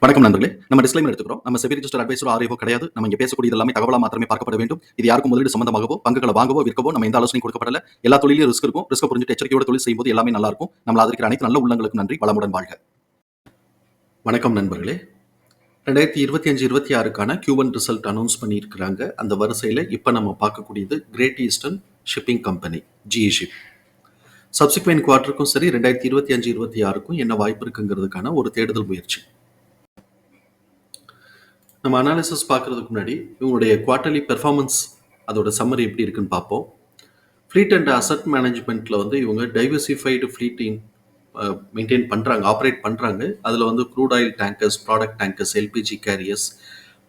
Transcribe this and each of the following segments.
வணக்கம் நண்பர்களே. நம்ம டிஸ்க்ளைமர் எடுத்துக்கிறோம். நம்ம செபி ரிஜிஸ்டர் அட்வைசரோ ஆர்ஐஓ கிடையாது. நம்ம இங்க பேசக்கூடியது எல்லாமே தகவலா மாத்திரமே பார்க்கப்பட வேண்டும். இது யாருக்கும் முதலீடு சம்பந்தமாகவோ, பங்குகளை வாங்கவோ, விற்கவோ நம்ம எந்த ஆலோசனையும் கொடுக்கப்படல. எல்லா தொழிலும் ரிஸ்க் இருக்கும். ரிஸ்க் புரிஞ்சுட்டு எச்சரிக்கையோட தொழில் செய்யும்போது எல்லாமே நல்லா இருக்கும். நம்மள ஆதரிக்கிற அனைத்து நல்ல உள்ளங்களுக்கும் நன்றி. வளமுடன் வாழ்க. வணக்கம் நண்பர்களே. 2025-26க்கான Q1 ரிசல்ட் அனௌன்ஸ் பண்ணியிருக்கிறாங்க. அந்த வரிசையில் இப்போ நம்ம பார்க்கக்கூடியது great eastern shipping company GE ship. Subsequent குவார்ட்டருக்கும் சரி 2025-26க்கும் என்ன வாய்ப்பு இருக்குங்கிறதுக்கான ஒரு தேடுதல் முயற்சி. நம்ம அனாலிசிஸ் பார்க்குறதுக்கு முன்னாடி இவங்களுடைய குவார்ட்டர்லி பெர்ஃபார்மன்ஸ் அதோட சம்மரி எப்படி இருக்குன்னு பார்ப்போம். ஃப்ளீட் அண்ட் அசட் மேனேஜ்மெண்ட்டில் வந்து இவங்க டைவர்சிஃபைடு ஃப்ளீட்டிங் மெயின்டைன் பண்ணுறாங்க, ஆப்ரேட் பண்ணுறாங்க. அதில் வந்து crude oil tankers, product tankers, LPG carriers,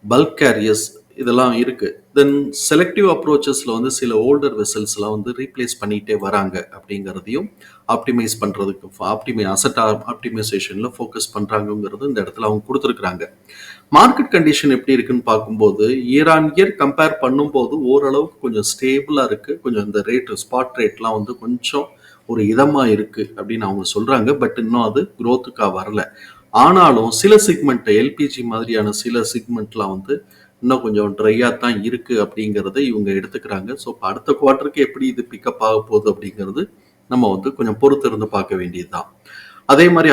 bulk carriers இதெல்லாம் இருக்குது. தென் செலக்டிவ் அப்ரோச்சஸில் வந்து சில ஓல்டர் வெசல்ஸ்லாம் வந்து ரீப்ளேஸ் பண்ணிகிட்டே வராங்க அப்படிங்கிறதையும் ஆப்டிமைஸ் பண்ணுறதுக்கு அசட் ஆப்டிமைசேஷனில் ஃபோக்கஸ் பண்ணுறாங்கங்கிறது இந்த இடத்துல அவங்க கொடுத்துருக்குறாங்க. மார்க்கெட் கண்டிஷன் எப்படி இருக்குன்னு பார்க்கும்போது இயர் ஆன் இயர் கம்பேர் பண்ணும்போது ஓரளவுக்கு கொஞ்சம் ஸ்டேபிளாக இருக்குது. கொஞ்சம் இந்த ரேட்டு ஸ்பாட் ரேட்லாம் வந்து கொஞ்சம் ஒரு இதமாக இருக்குது அப்படின்னு அவங்க சொல்கிறாங்க. பட் இன்னும் அது க்ரோத்துக்காக வரல. ஆனாலும் சில செக்மெண்ட் எல்பிஜி மாதிரியான சில செக்மெண்ட்லாம் வந்து இன்னும் கொஞ்சம் ட்ரையாக தான் இருக்குது அப்படிங்கிறத இவங்க எடுத்துக்கிறாங்க. ஸோ இப்போ அடுத்த குவார்ட்டருக்கு எப்படி இது பிக்கப் ஆக போகுது அப்படிங்கிறது நம்ம வந்து கொஞ்சம் பொறுத்து இருந்து பார்க்க வேண்டியது தான். அதே மாதிரி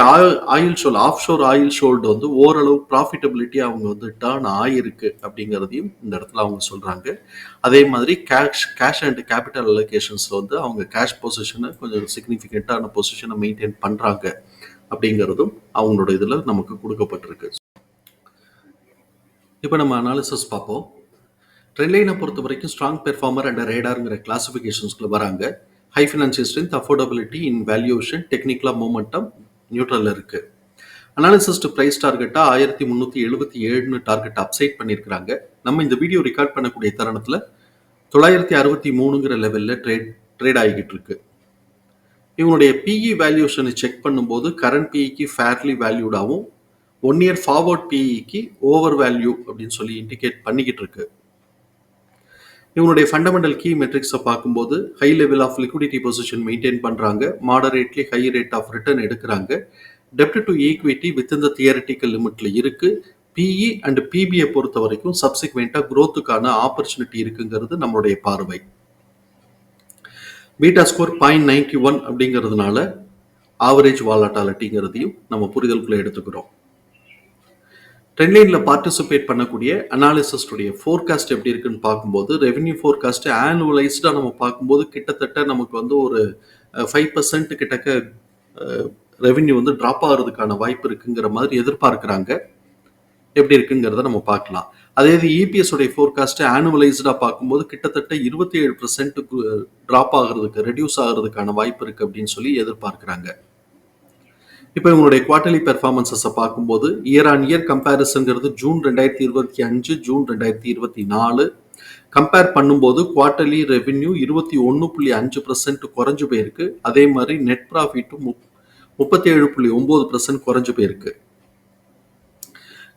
oil shore, offshore oil ஷோல்டு வந்து ஓரளவு ப்ராஃபிட்டபிலிட்டி அவங்க வந்து டேர்ன் ஆகிருக்கு அப்படிங்கிறதையும் இந்த இடத்துல அவங்க சொல்கிறாங்க. அதே மாதிரி கேஷ் அண்ட் கேபிட்டல் அலோகேஷன்ஸில் வந்து அவங்க கேஷ் பொசிஷனை கொஞ்சம் சிக்னிஃபிகண்ட்டான பொசிஷனை மெயின்டைன் பண்ணுறாங்க அப்படிங்கிறதும் அவங்களோட இதில் நமக்கு கொடுக்கப்பட்டிருக்கு. இப்போ நம்ம அனாலிசிஸ் பார்ப்போம். ட்ரெண்ட் லைனை பொறுத்த வரைக்கும் ஸ்ட்ராங் பெர்ஃபார்மர் அண்ட் ரேடாருங்கிற கிளாசிஃபிகேஷன்ஸ்குள்ள வராங்க. ஹை ஃபினான்ஷியல் ஸ்ட்ரென்த், அஃபோர்டபிலிட்டி, இன் வேல்யூஷன், டெக்னிக்கலாக மூமெண்டம் நியூட்ரலில் இருக்குது. அனாலிசிஸ்ட் ப்ரைஸ் டார்கெட்டாக 1377 டார்கெட் அப்சைட் பண்ணியிருக்கிறாங்க. நம்ம இந்த வீடியோ ரெக்கார்ட் பண்ணக்கூடிய தருணத்தில் 963ங்கிற லெவலில் ட்ரேட் ஆகிக்கிட்டு இருக்கு. இவங்களுடைய பிஇ வேல்யூஷனை செக் பண்ணும்போது கரண்ட் பிஇக்கு ஃபேர்லி வேல்யூடாகவும் 1 இயர் ஃபார்வர்ட் பிஇக்கு ஓவர் வேல்யூ அப்படின்னு சொல்லி இண்டிகேட் பண்ணிக்கிட்டு இருக்கு. இவங்களுடைய ஃபண்டமெண்டல் கீ மெட்ரிக்ஸை பார்க்கும்போது high level of liquidity position maintain பண்ணுறாங்க. Moderately high rate of return எடுக்கிறாங்க. டெப்ட் டு ஈக்விட்டி வித் இந்த தியரட்டிக்கல் லிமிட்ல இருக்கு. பிஇ அண்ட் பிபிஐ பொறுத்த வரைக்கும் சப்சிக்வெண்ட்டாக க்ரோத்துக்கான ஆப்பர்ச்சுனிட்டி இருக்குங்கிறது நம்மளுடைய பார்வை. பீட்டா ஸ்கோர் 0.91 அப்படிங்கிறதுனால ஆவரேஜ் வாலட்டாலிட்டிங்கிறதையும் நம்ம புரிதலுக்குள்ள எடுத்துக்கிறோம். ட்ரெண்ட் லைனில் பார்ட்டிசிபேட் பண்ணக்கூடிய அனாலிசிஸ்டுடைய ஃபோர்காஸ்ட் எப்படி இருக்குன்னு பார்க்கும்போது ரெவென்யூ ஃபோர்காஸ்ட் ஆனுவலைஸ்டாக நம்ம பார்க்கும்போது கிட்டத்தட்ட நமக்கு வந்து ஒரு 5% கிட்டக்க ரெவென்யூ வந்து ட்ராப் ஆகிறதுக்கான வாய்ப்பு இருக்குங்கிற மாதிரி எதிர்பார்க்குறாங்க. எப்படி இருக்குங்கிறத நம்ம பார்க்கலாம். அதே இது இபிஎஸ் உடைய ஃபோர்காஸ்ட் ஆனுவலைஸ்டாக பார்க்கும்போது கிட்டத்தட்ட 27% ட்ராப் ஆகிறதுக்கு, ரெடியூஸ் ஆகிறதுக்கான வாய்ப்பு இருக்குது அப்படின்னு சொல்லி எதிர்பார்க்குறாங்க. இப்போ இவங்களுடைய குவார்டர்லி பெர்ஃபார்மன்ஸஸை பார்க்கும்போது இயர் ஆன் இயர் கம்பேரிசன்கிறது ஜூன் 2025, ஜூன் 2024 கம்பேர் பண்ணும்போது குவார்டர்லி ரெவென்யூ 21.5% குறைஞ்சு போயிருக்கு. அதே மாதிரி நெட் ப்ராஃபிட்டும் 37.9% குறைஞ்சு போயிருக்கு.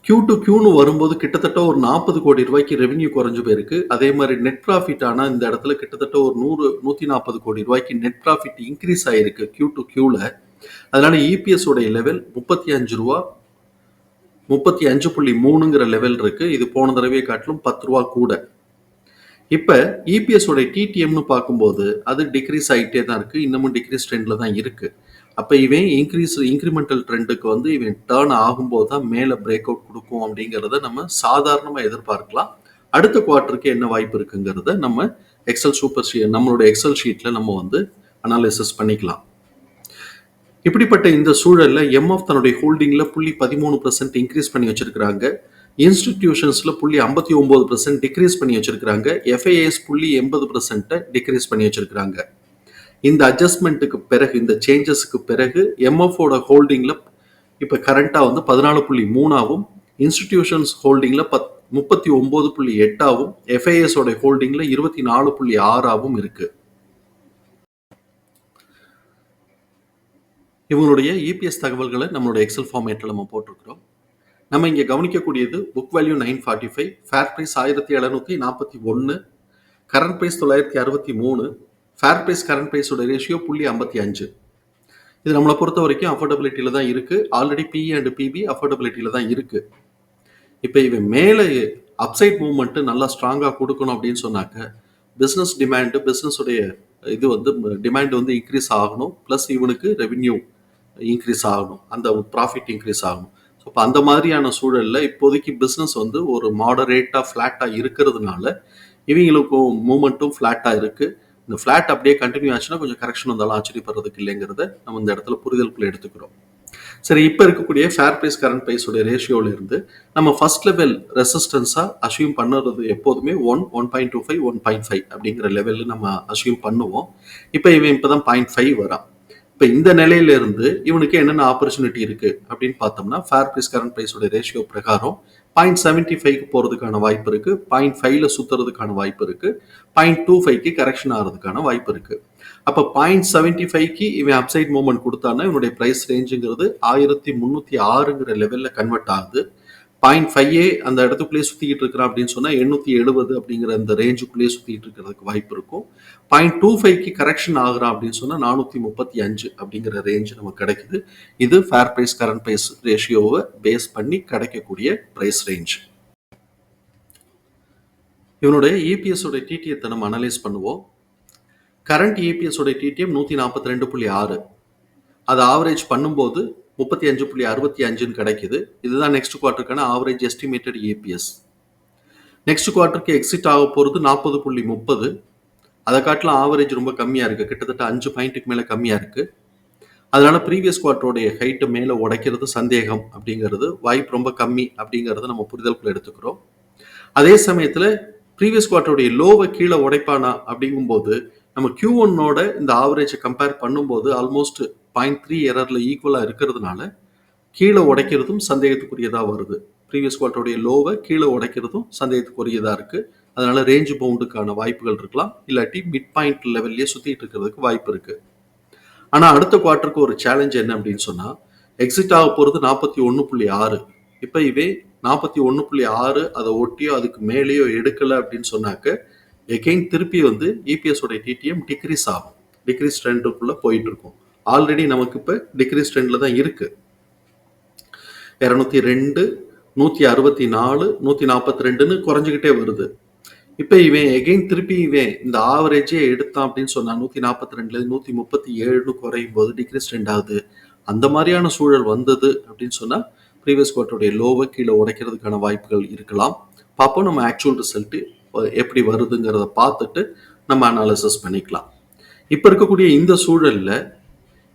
Q2 Qன்னு வரும்போது கிட்டத்தட்ட ஒரு 40 கோடி ரூபாய்க்கு ரெவென்யூ குறைஞ்சு போயிருக்கு. அதே மாதிரி நெட் ப்ராஃபிட் ஆனால் இந்த இடத்துல கிட்டத்தட்ட ஒரு 140 கோடி ரூபாய்க்கு நெட் ப்ராஃபிட் இன்க்ரீஸ் ஆயிருக்கு Q2 Qல. அதனால இபிஎஸ் உடைய லெவல் 35 ரூபா 35.3ங்கிற லெவல் இருக்கு. இது போன தடவையை காட்டிலும் 10 ரூபா கூட. இப்போ இபிஎஸ் உடைய டிடிஎம்னு பார்க்கும்போது அது டிக்ரீஸ் ஆகிட்டே தான் இருக்கு. இன்னமும் டிக்ரீஸ் ட்ரெண்ட்ல தான் இருக்கு. அப்போ இவன் இன்க்ரிமெண்டல் ட்ரெண்டுக்கு வந்து இவன் டேர்ன் ஆகும்போது தான் மேலே பிரேக் அவுட் கொடுக்கும் அப்படிங்கிறத நம்ம சாதாரணமாக எதிர்பார்க்கலாம். அடுத்த குவார்ட்டருக்கு என்ன வாய்ப்பு இருக்குங்கிறத நம்ம நம்மளுடைய எக்ஸல் ஷீட்டில் நம்ம வந்து அனாலிசிஸ் பண்ணிக்கலாம். இப்படிப்பட்ட இந்த சூழல்ல எம்எஃப் தன்னுடைய ஹோல்டிங்ல 0.13% இன்க்ரீஸ் பண்ணி வச்சிருக்காங்க. இன்ஸ்டிடியூஷன்ஸ்ல 0.59% டிக்ரீஸ் பண்ணி வச்சிருக்காங்க. எஃப்ஐஎஸ் 0.80% டிக்ரீஸ் பண்ணி வச்சிருக்காங்க. இந்த அட்ஜஸ்ட்மெண்ட்டுக்கு பிறகு, இந்த சேஞ்சஸ்க்கு பிறகு எம்எஃப்ஓட ஹோல்டிங்ல இப்போ கரண்டா வந்து 14.3ஆகவும், இன்ஸ்டிடியூஷன்ஸ் ஹோல்டிங்ல 39.8ஆகவும், எஃப்ஐஎஸ் ஓட ஹோல்டிங்ல 24.6ஆகவும் இருக்கு. இவங்களுடைய இபிஎஸ் தகவல்களை நம்மளோட எக்ஸல் ஃபார்மேட்டில் நம்ம போட்டிருக்கிறோம். நம்ம இங்கே கவனிக்கக்கூடியது book value 945, fair price 1741, current price 963, fair price current ப்ரைஸோட ரேஷியோ 0.55. இது நம்மளை பொறுத்த வரைக்கும் அஃபோர்டபிலிட்டியில தான் இருக்கு. ஆல்ரெடி பிஇ அண்ட் பிபி அஃபோர்டபிலிட்டியில தான் இருக்கு. இப்போ இவன் மேலே அப்சைட் மூவ்மெண்ட் நல்லா ஸ்ட்ராங்கா கொடுக்கணும் அப்படின்னு சொன்னாக்க பிசினஸ் டிமாண்ட், பிசினஸ் உடைய இது வந்து டிமாண்ட் வந்து இன்க்ரீஸ் ஆகணும். பிளஸ் இவனுக்கு ரெவென்யூ இன்க்ரீஸ் ஆகணும், அந்த ப்ராஃபிட் இன்க்ரீஸ் ஆகணும். ஸோ இப்போ அந்த மாதிரியான சூழல்ல இப்போதைக்கு பிஸ்னஸ் வந்து ஒரு மாடரேட்டா ஃப்ளாட்டா இருக்கிறதுனால இவங்களுக்கும் மூமெண்ட்டும் ஃப்ளாட்டா இருக்கு. இந்த ஃப்ளாட் அப்படியே கண்டினியூ ஆச்சுன்னா கொஞ்சம் கரெக்ஷன் வந்தாலும் ஆச்சரியப்படுறதுக்கு இல்லைங்கிறத நம்ம இந்த இடத்துல புரிதலுக்குள்ள எடுத்துக்கிறோம். சரி, இப்போ இருக்கக்கூடிய ஃபேர் ப்ரைஸ் கரண்ட் ப்ரைஸோட ரேஷியோல இருந்து நம்ம ஃபர்ஸ்ட் லெவல் ரெசிஸ்டன்ஸா அசியூம் பண்ணுறது எப்போதுமே 1.25 1.5 அப்படிங்கிற லெவலில் நம்ம அசியூம் பண்ணுவோம். இப்போ இவன் இப்போதான் 0.5 வரான். இப்போ இந்த நிலையில இருந்து இவனுக்கு என்னென்ன ஆப்பர்ச்சுனிட்டி இருக்கு அப்படின்னு பார்த்தோம்னா ஃபேர் ப்ரைஸ் கரண்ட் ப்ரைஸோட ரேஷியோ பிரகாரம் 0.75க்கு போறதுக்கான வாய்ப்பு இருக்கு, 0.5ல சுத்துறதுக்கான வாய்ப்பு இருக்கு, 0.25க்கு கரெக்ஷன் ஆகிறதுக்கான வாய்ப்பு இருக்கு. அப்ப 0.75க்கு இவன் அப்சைட் மூவ்மெண்ட் கொடுத்தான்னா இவனுடைய பிரைஸ் ரேஞ்சுங்கிறது 1306ங்கிற லெவல்ல கன்வெர்ட் ஆகுது. 0.5 அந்த இடத்துக்குள்ளேயே சுத்திக்கிட்டு இருக்கிறான் அப்படின்னு சொன்னா 870 அப்படிங்கிற அந்த ரேஞ்சுக்குள்ளேயே சுத்திட்டு இருக்கிறதுக்கு வாய்ப்பு இருக்கும். 0.25க்கு கரெக்ஷன் ஆகுறான் அப்படின்னு சொன்னா 435 அப்படிங்கிற ரேஞ்ச் நமக்கு கிடைக்குது. இது ஃபேர் பிரைஸ் கரண்ட் பிரைஸ் ரேஷியோவை பேஸ் பண்ணி கிடைக்கக்கூடிய பிரைஸ் ரேஞ்ச். இவனுடைய இபிஎஸ் உடைய டிடிஎத்தை நம்ம அனலைஸ் பண்ணுவோம். கரண்ட் இபிஎஸ் உடைய டிடிஎம் 142.6, அது ஆவரேஜ் பண்ணும்போது 35.65 கிடைக்குது. இதுதான் நெக்ஸ்ட் குவார்ட்டருக்கான ஆவரேஜ் எஸ்டிமேட்டட் ஏபிஎஸ். நெக்ஸ்ட் குவார்ட்டருக்கு எக்ஸிட் ஆக போகிறது 40.30. அதை காட்டிலும் ஆவரேஜ் ரொம்ப கம்மியாக இருக்குது, கிட்டத்தட்ட 5 பாயிண்ட்டுக்கு மேலே கம்மியாக இருக்குது. அதனால ப்ரீவியஸ் குவார்ட்டருடைய ஹைட்டு மேலே உடைக்கிறது சந்தேகம் அப்படிங்கிறது, வாய்ப்பு ரொம்ப கம்மி அப்படிங்கிறத நம்ம புரிதலுக்குள்ள எடுத்துக்கிறோம். அதே சமயத்தில் ப்ரீவியஸ் குவார்ட்டருடைய லோவை கீழே உடைப்பானா அப்படிங்கும்போது நம்ம Q1ஓட இந்த ஆவரேஜை கம்பேர் பண்ணும்போது ஆல்மோஸ்ட் 0.3 எரர்ல ஈக்குவலாக இருக்கிறதுனால கீழே உடைக்கிறதும் சந்தேகத்துக்குரியதாக வருது. ப்ரீவியஸ் குவார்ட்டருடைய லோவை கீழே உடைக்கிறதும் சந்தேகத்துக்குரியதாக இருக்கு. அதனால ரேஞ்ச் பவுண்டுக்கான வாய்ப்புகள் இருக்கலாம், இல்லாட்டி மிட் பாயிண்ட் லெவல்லே சுத்திட்டு இருக்கிறதுக்கு வாய்ப்பு இருக்கு. ஆனா அடுத்த குவார்ட்டருக்கு ஒரு சேலஞ்ச் என்ன அப்படின்னு சொன்னா எக்ஸிட் ஆக போறது 41.6. இப்ப இவே 41.6 அதை ஒட்டியோ அதுக்கு மேலேயோ எடுக்கல அப்படின்னு சொன்னாக்க எகெயின் திருப்பி வந்து இபிஎஸ் உடைய டிடிஎம் டிக்ரீஸ் ஆகும், டிக்ரீஸ் ட்ரெண்டுக்குள்ள போயிட்டு இருக்கும். ஆல்ரெடி நமக்கு இப்ப டிக்ரீஸ் ட்ரெண்ட்ல தான் இருக்கு. 202, 164, 142ன்னு குறைஞ்சுக்கிட்டே வருது. இப்ப இவன் எகெயின் திருப்பி இவன் இந்த ஆவரேஜே எடுத்தான் அப்படின்னு சொன்னா 142ல 137ன்னு குறையும் போது டிக்ரீஸ் ட்ரெண்ட் ஆகுது. அந்த மாதிரியான சூழல் வந்தது அப்படின்னு சொன்னா ப்ரீவியஸ் குவார்ட்டருடைய லோவை கீழே உடைக்கிறதுக்கான வாய்ப்புகள் இருக்கலாம். பார்ப்போம், நம்ம ஆக்சுவல் ரிசல்ட் எப்படி வருதுங்கிறத பார்த்துட்டு நம்ம அனாலிசிஸ் பண்ணிக்கலாம். இப்போ இருக்கக்கூடிய இந்த சூழல்ல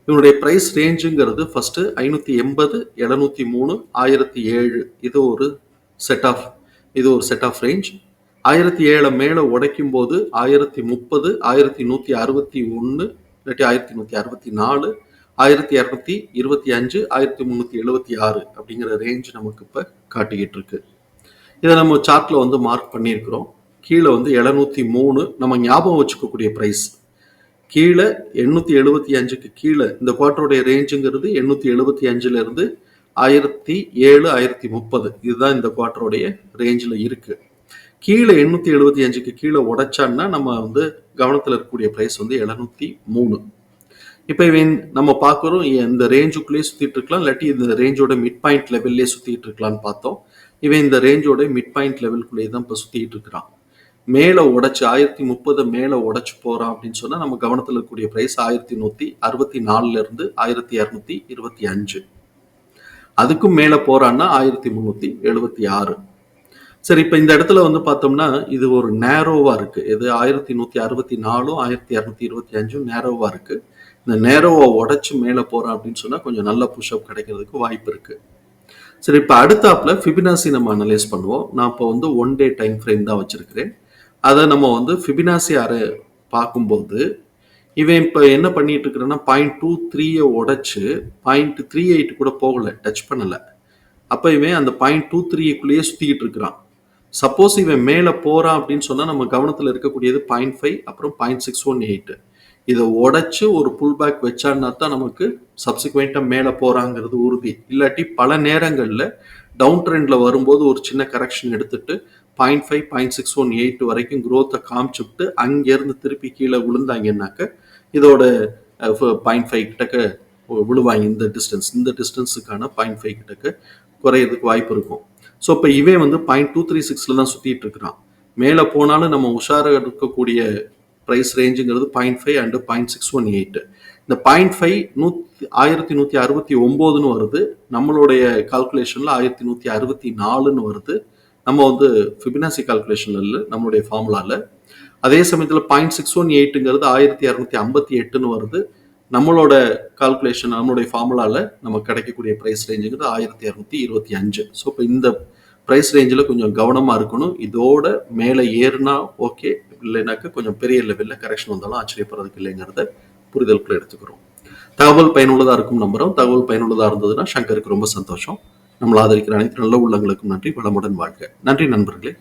இவனுடைய பிரைஸ் ரேஞ்சுங்கிறது ஃபர்ஸ்ட் 580, 703, 1007 இது ஒரு செட் ஆஃப் ரேஞ்ச். 1007 மேல உடைக்கும் போது 1030, 1161 இல்லாட்டி 1164, 1225, 1376 அப்படிங்கிற ரேஞ்ச் நமக்கு இப்ப காட்டிக்கிட்டு இருக்கு. இதை நம்ம சார்ட்ல வந்து மார்க் பண்ணியிருக்கிறோம். கீழே வந்து 703 நம்ம ஞாபகம் வச்சுக்கக்கூடிய பிரைஸ். கீழே 875க்கு கீழே இந்த குவார்ட்டருடைய ரேஞ்சுங்கிறது 875ல இருந்து 1007, 1030 இதுதான் இந்த குவார்ட்டருடைய ரேஞ்சில் இருக்கு. கீழே 875க்கு கீழே உடைச்சான்னா நம்ம வந்து கவனத்தில் இருக்கக்கூடிய பிரைஸ் வந்து 703. இப்போ இவன் நம்ம பார்க்குறோம் இந்த ரேஞ்சுக்குள்ளேயே சுற்றிட்டு இருக்கலாம், இல்லாட்டி இந்த ரேஞ்சோட மிட் பாயிண்ட் லெவல்லே சுற்றிட்டு இருக்கலாம்னு பார்த்தோம். இவன் இந்த ரேஞ்சோட மிட் பாயிண்ட் லெவலுக்குள்ளேயே தான் இப்போ சுற்றிட்டு இருக்கிறான். மேலே உடைச்சு 1030 மேலே உடைச்சு போகிறான் அப்படின்னு சொன்னால் நம்ம கவனத்தில் இருக்கக்கூடிய ப்ரைஸ் 1164 இருந்து 1225. அதுக்கும் மேலே போகிறான்னா 1376. சரி, இப்போ இந்த இடத்துல வந்து பார்த்தோம்னா இது ஒரு நேரோவாக இருக்குது. இது 1164, 1225 நேரோவாக இருக்குது. இந்த நேரோவை உடைச்சு மேலே போகிறான் அப்படின்னு சொன்னால் கொஞ்சம் நல்ல புஷ்அப் கிடைக்கிறதுக்கு வாய்ப்பு இருக்குது. சரி, இப்போ அடுத்தாப்புல ஃபிபினாசி நம்ம அனலைஸ் பண்ணுவோம். நான் இப்போ வந்து 1 day டைம் ஃப்ரேம் தான் வச்சுருக்கிறேன். அதை நம்ம வந்து ஃபிபினாசி பார்க்கும்போது இவன் இப்போ என்ன பண்ணிட்டு இருக்கிறேன்னா 0.23 உடைச்சு 0.38 கூட போகலை, டச் பண்ணலை. அப்போ இவன் அந்த 0.23க்குள்ளேயே சுற்றிக்கிட்டு இருக்கிறான். சப்போஸ் இவன் மேலே போகிறான் அப்படின்னு சொன்னால் நம்ம கவனத்தில் இருக்கக்கூடியது 0.5 அப்புறம் 0.618. இதை உடைச்சு ஒரு புல் பேக் வச்சான்னா தான் நமக்கு சப்சிக்வெண்ட்டாக மேலே போகிறாங்கிறது உறுதி. இல்லாட்டி பல நேரங்களில் டவுன் ட்ரெண்டில் வரும்போது ஒரு சின்ன கரெக்ஷன் எடுத்துட்டு 0.5, 0.618 வரைக்கும் க்ரோத்தை காமிச்சுட்டு அங்கேருந்து திருப்பி கீழே விழுந்தாங்கன்னாக்க இதோட 0.5 கிட்டக்க விழுவாங்க. இந்த டிஸ்டன்ஸுக்கான 0.5 கிட்டக்க குறையிறதுக்கு வாய்ப்பு இருக்கும். ஸோ இப்போ இவன் வந்து 0.236 தான் சுற்றிட்டு இருக்கிறான். மேலே போனாலும் நம்ம உஷாராக இருக்கக்கூடிய ப்ரைஸ் ரேஞ்சுங்கிறது 0.5 அண்டு 0.618. இந்த 0.5 1169ன்னு வருது. நம்மளுடைய கால்குலேஷனில் 1164ன்னு வருது. நம்ம வந்து ஃபிபனாசி கால்குலேஷன்ல இல்லை, நம்மளுடைய ஃபார்முலாவில். அதே சமயத்தில் 0.618ங்கிறது 1258ன்னு வருது. நம்மளோட கால்குலேஷன், நம்மளுடைய ஃபார்முலாவில் நமக்கு கிடைக்கக்கூடிய ப்ரைஸ் ரேஞ்சுங்கிறது 1225. ஸோ இப்போ இந்த ப்ரைஸ் ரேஞ்சில் கொஞ்சம் கவனமாக இருக்கணும். இதோட மேலே ஏறுனா ஓகே, இல்லைனாக்க கொஞ்சம் பெரிய லெவலில் கரெக்ஷன் வந்தாலும் ஆச்சரியப்படுறதுக்கு இல்லைங்கிறத புரிதலுக்குள்ள எடுத்துக்கிறோம். தகவல் பயனுள்ளதாக இருக்கும் நம்புகிறோம். தகவல் பயனுள்ளதாக இருந்ததுன்னா சங்கருக்கு ரொம்ப சந்தோஷம். நம்மளை ஆதரிக்கிற அனைத்து நல்ல உள்ளங்களுக்கும் நன்றி. வளமுடன் வாழ்க. நன்றி நண்பர்களே.